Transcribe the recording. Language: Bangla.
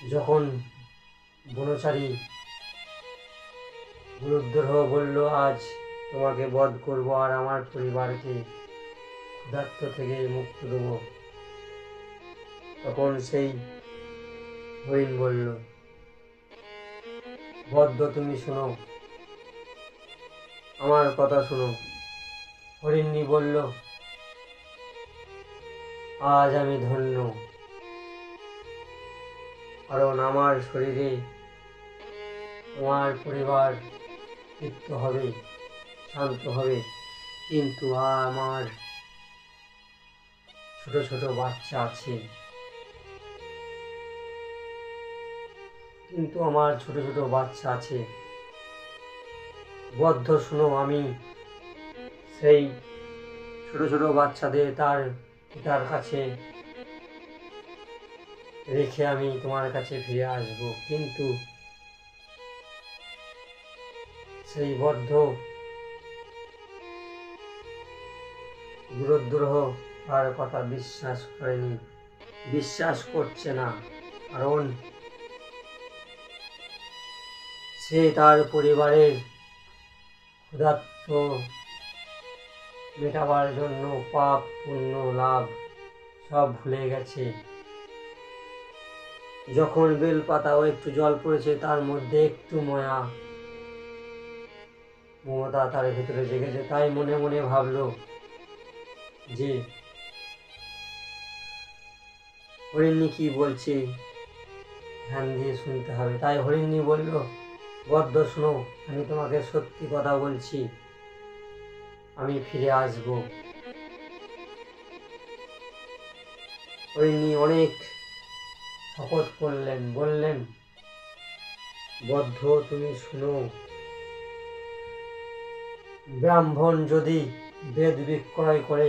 যখন বনচারী গুরুদ্ধর বলল, আজ তোমাকে বধ করব আর আমার পরিবারকে ক্ষুধার্ত থেকে মুক্তি দেব, তখন সেই হরিণ বলল, বদ্ধ তুমি শোনো, আমার কথা শোনো। হরিণী বলল, আজ আমি ধন্য, কারণ আমার শরীরে তোমার পরিবার তৃপ্ত হবে, শান্ত হবে, কিন্তু আমার ছোট ছোট বাচ্চা আছে, বদ্ধ শুনো, আমি সেই ছোট ছোট বাচ্চাদের তার পিতার কাছে রেখে আমি তোমার কাছে ফিরে আসব। কিন্তু সেই বদ্ধ গুরুদ্রোহ তার কথা বিশ্বাস করছে না, কারণ সে তার পরিবারের ক্ষুধার্ত মেটাবার জন্য পাপ পুণ্য লাভ সব ভুলে গেছে। যখন বেলপাতা ও একটু জল পড়েছে, তার মধ্যে একটু মমতা তার ভেতরে জেগেছে। তাই মনে মনে ভাবলো যে হরিণী কি বলছে ধ্যান দিয়ে শুনতে হবে। তাই হরিণী বলল, বদ্ধ শোনো, আমি তোমাকে সত্যি কথা বলছি, আমি ফিরে আসব। হরিণী অনেক শপথ করলেন, বললেন, বদ্ধ তুমি শুনো, ব্রাহ্মণ যদি বেদ বিক্রয় করে